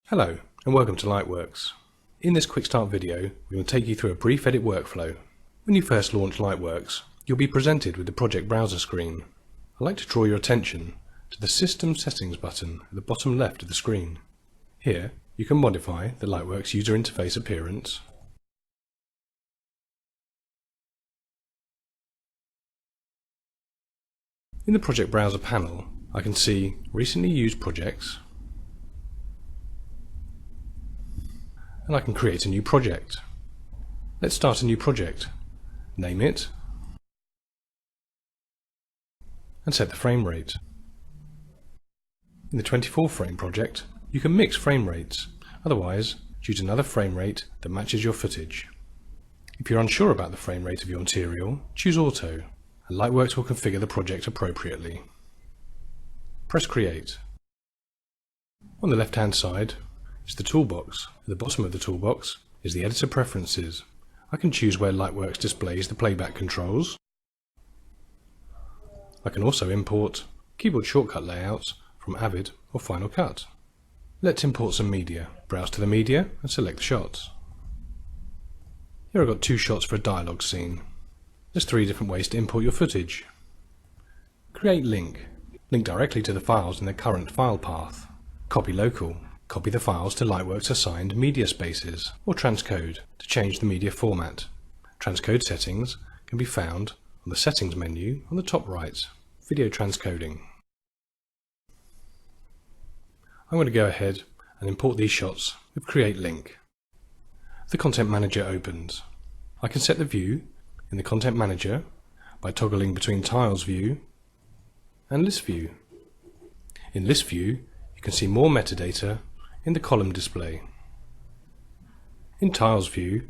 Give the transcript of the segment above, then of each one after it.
Hello and welcome to Lightworks. In this quick start video, we're going to take you through a brief edit workflow. When you first launch Lightworks, you'll be presented with the project browser screen. I'd like to draw your attention to the System Settings button at the bottom left of the screen. Here, you can modify the Lightworks user interface appearance, in the project browser panel, I can see recently used projects, and I can create a new project. Let's start a new project, name it, and set the frame rate. In the 24 frame project, you can mix frame rates, otherwise choose another frame rate that matches your footage. If you're unsure about the frame rate of your material, choose Auto, and Lightworks will configure the project appropriately. Press Create. On the left-hand side is the toolbox. At the bottom of the toolbox is the Editor Preferences. I can choose where Lightworks displays the playback controls. I can also import keyboard shortcut layouts from Avid or Final Cut. Let's import some media. Browse to the media and select the shots. Here I've got 2 shots for a dialogue scene. There's 3 different ways to import your footage. Create link. Link directly to the files in their current file path. Copy local. Copy the files to Lightworks assigned media spaces, or transcode to change the media format. Transcode settings can be found on the Settings menu on the top right, Video Transcoding. I'm going to go ahead and import these shots with Create Link. The Content Manager opens. I can set the view in the Content Manager by toggling between Tiles View and List View. In List View, you can see more metadata in the column display. In Tiles View,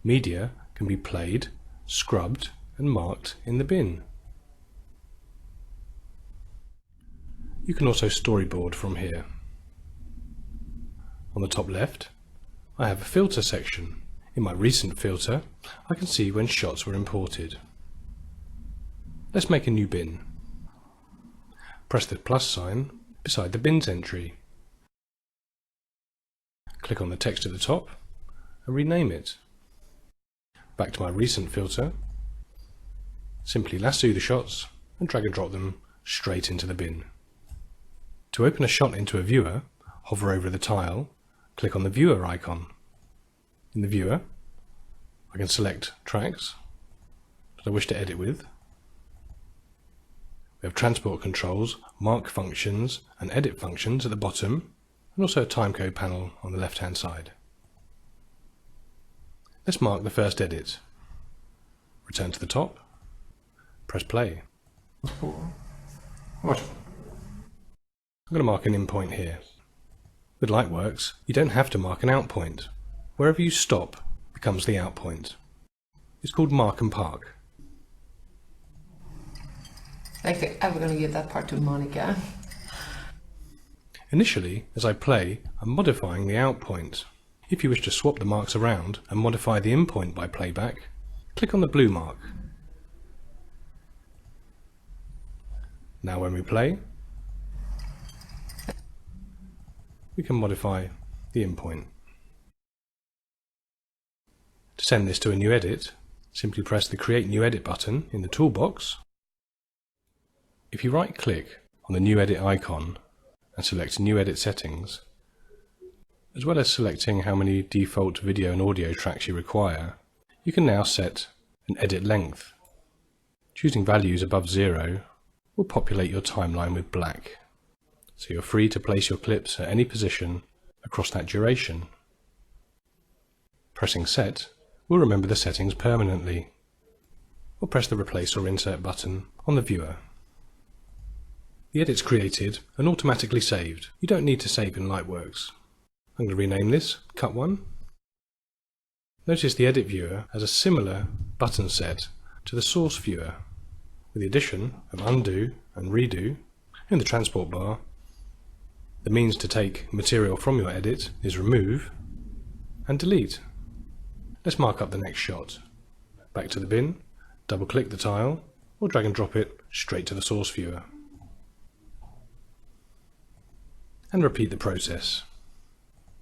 media can be played, scrubbed and marked in the bin. You can also storyboard from here. On the top left, I have a filter section. In my recent filter, I can see when shots were imported. Let's make a new bin. Press the plus sign beside the bins entry. Click on the text at the top and rename it. Back to my recent filter, simply lasso the shots and drag and drop them straight into the bin. To open a shot into a viewer, hover over the tile, click on the viewer icon. In the viewer, I can select tracks that I wish to edit with. We have transport controls, mark functions and edit functions at the bottom, and also a timecode panel on the left-hand side. Let's mark the first edit. Return to the top, press play. What? I'm going to mark an in point here. With Lightworks, you don't have to mark an out point. Wherever you stop becomes the out point. It's called Mark and Park. I think I'm going to give that part to Monica. Initially, as I play, I'm modifying the out point. If you wish to swap the marks around and modify the in point by playback, click on the blue mark. Now when we play, we can modify the in point. To send this to a new edit, simply press the Create New Edit button in the toolbox. If you right-click on the New Edit icon and select New Edit Settings, as well as selecting how many default video and audio tracks you require, you can now set an edit length. Choosing values above 0 will populate your timeline with black, so you're free to place your clips at any position across that duration. Pressing Set will remember the settings permanently, or press the Replace or Insert button on the viewer. The edit's created and automatically saved. You don't need to save in Lightworks. I'm going to rename this Cut 1. Notice the edit viewer has a similar button set to the source viewer, with the addition of undo and redo. In the transport bar, the means to take material from your edit is remove and delete. Let's mark up the next shot. Back to the bin, double click the tile, or drag and drop it straight to the source viewer. And repeat the process.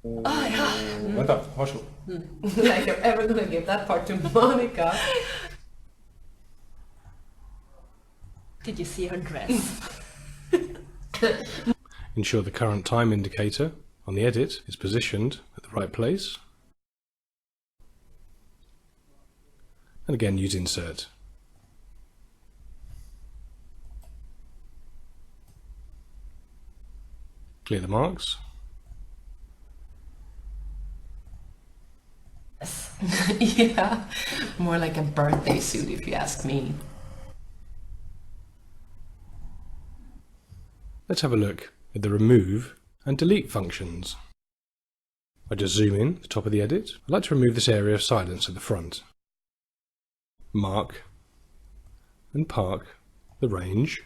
Oh, yeah. Vänta, varsågod. Like I'm ever gonna give that part to Monica. Did you see her dress? Ensure the current time indicator on the edit is positioned at the right place. And again use insert. Clear the marks. Yeah, more like a birthday suit if you ask me. Let's have a look at the remove and delete functions. I just zoom in at the top of the edit. I'd like to remove this area of silence at the front. Mark and park the range.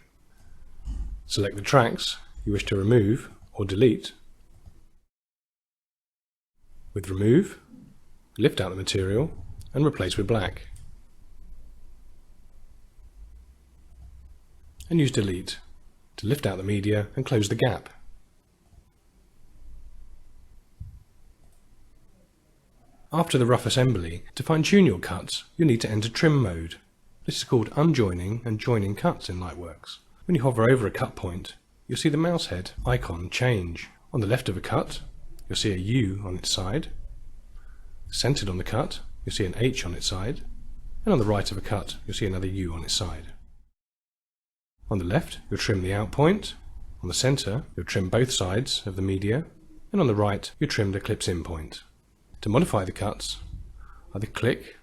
Select the tracks you wish to remove or delete. With remove, lift out the material and replace with black. And use delete to lift out the media and close the gap. After the rough assembly, to fine-tune your cuts, you'll need to enter trim mode. This is called unjoining and joining cuts in Lightworks. When you hover over a cut point, you'll see the mouse head icon change. On the left of a cut, you'll see a U on its side. Centered on the cut, you'll see an H on its side. And on the right of a cut, you'll see another U on its side. On the left, you'll trim the out point. On the center, you'll trim both sides of the media. And on the right, you'll trim the clip's in point. To modify the cuts, either click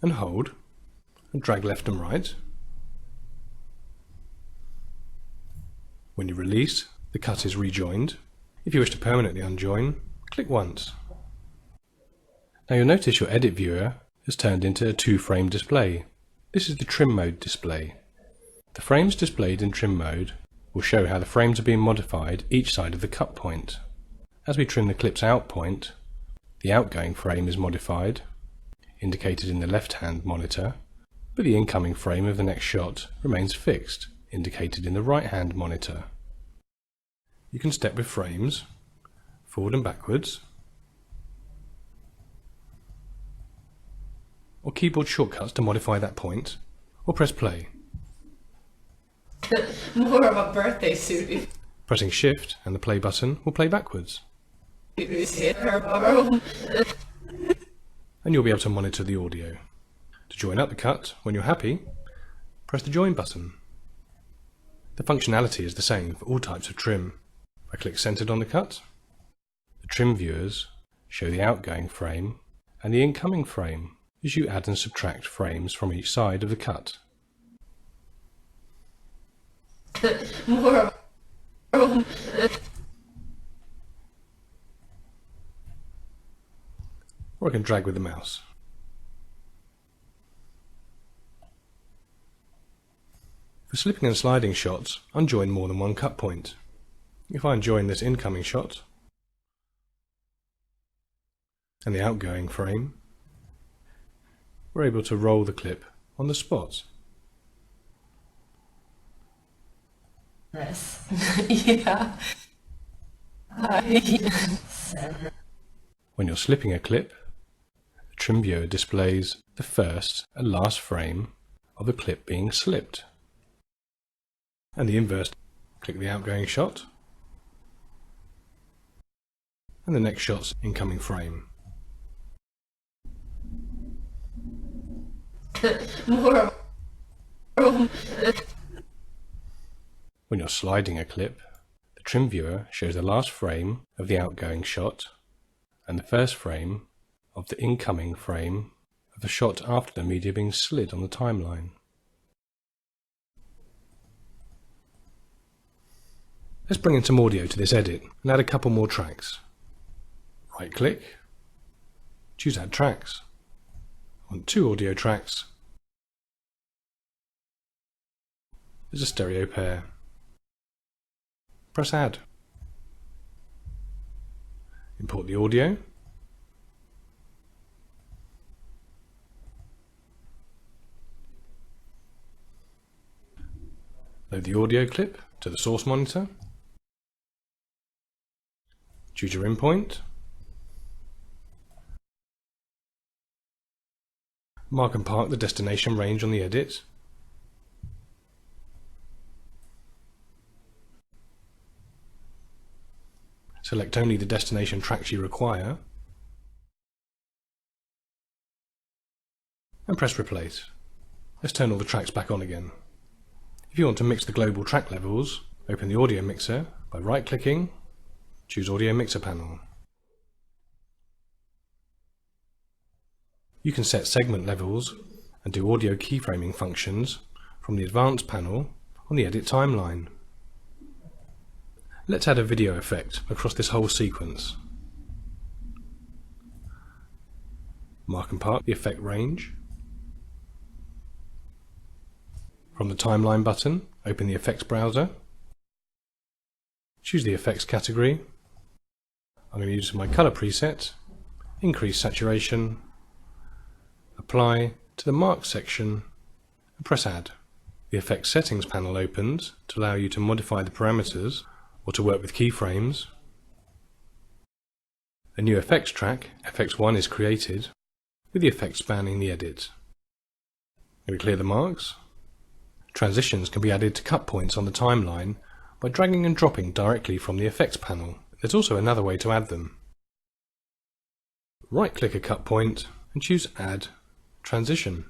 and hold and drag left and right. When you release, the cut is rejoined. If you wish to permanently unjoin, click once. Now you'll notice your edit viewer has turned into a 2-frame display. This is the trim mode display. The frames displayed in trim mode will show how the frames are being modified each side of the cut point. As we trim the clip's out point, the outgoing frame is modified, indicated in the left-hand monitor, but the incoming frame of the next shot remains fixed, indicated in the right-hand monitor. You can step with frames, forward and backwards, or keyboard shortcuts to modify that point, or press play. More of a birthday suit Pressing Shift and the play button will play backwards. if you hit her borough. And you'll be able to monitor the audio. To join up the cut, when you're happy, press the join button. The functionality is the same for all types of trim. If I click centered on the cut, the trim viewers show the outgoing frame and the incoming frame as you add and subtract frames from each side of the cut. More of Or I can drag with the mouse. For slipping and sliding shots, unjoin more than one cut point. If I unjoin this incoming shot and the outgoing frame, we're able to roll the clip on the spot. Dress. yeah. When you're slipping a clip, the trim viewer displays the first and last frame of the clip being slipped. And the inverse, click the outgoing shot and the next shot's incoming frame. More of When you're sliding a clip, the trim viewer shows the last frame of the outgoing shot and the first frame of the incoming frame of the shot after the media being slid on the timeline. Let's bring in some audio to this edit and add a couple more tracks. Right click, choose Add Tracks. I want 2 audio tracks. There's a stereo pair. Press Add. Import the audio. Load the audio clip to the source monitor. Choose your endpoint. Mark and park the destination range on the edit. Select only the destination tracks you require and press replace. Let's turn all the tracks back on again. If you want to mix the global track levels, open the audio mixer by right-clicking, choose Audio Mixer panel. You can set segment levels and do audio keyframing functions from the Advanced panel on the Edit timeline. Let's add a video effect across this whole sequence. Mark and park the effect range. From the Timeline button, open the Effects browser. Choose the Effects category. I'm going to use my colour preset, increase saturation, apply to the Mark section, and press Add. The Effects Settings panel opens to allow you to modify the parameters or to work with keyframes. A new effects track, FX1, is created with the effect spanning the edit. I'm going to clear the marks. Transitions can be added to cut points on the timeline by dragging and dropping directly from the effects panel. There's also another way to add them. Right-click a cut point and choose Add Transition.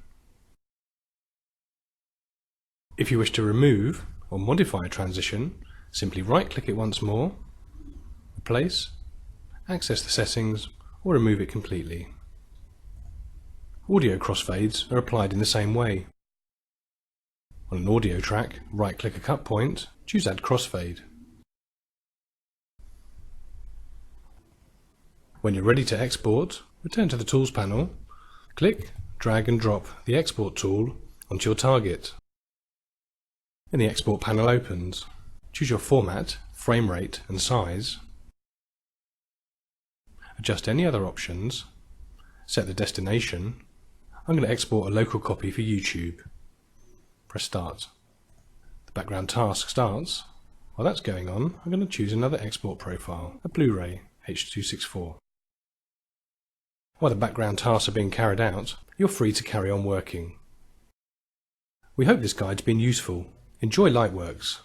If you wish to remove or modify a transition, simply right-click it once more, replace, access the settings, or remove it completely. Audio crossfades are applied in the same way. On an audio track, right-click a cut point, choose Add Crossfade. When you're ready to export, return to the Tools panel, click, drag and drop the Export tool onto your target. Then the Export panel opens. Choose your format, frame rate and size. Adjust any other options. Set the destination. I'm going to export a local copy for YouTube. Press Start. The background task starts. While that's going on, I'm going to choose another export profile, a Blu-ray H.264. While the background tasks are being carried out, you're free to carry on working. We hope this guide's been useful. Enjoy Lightworks.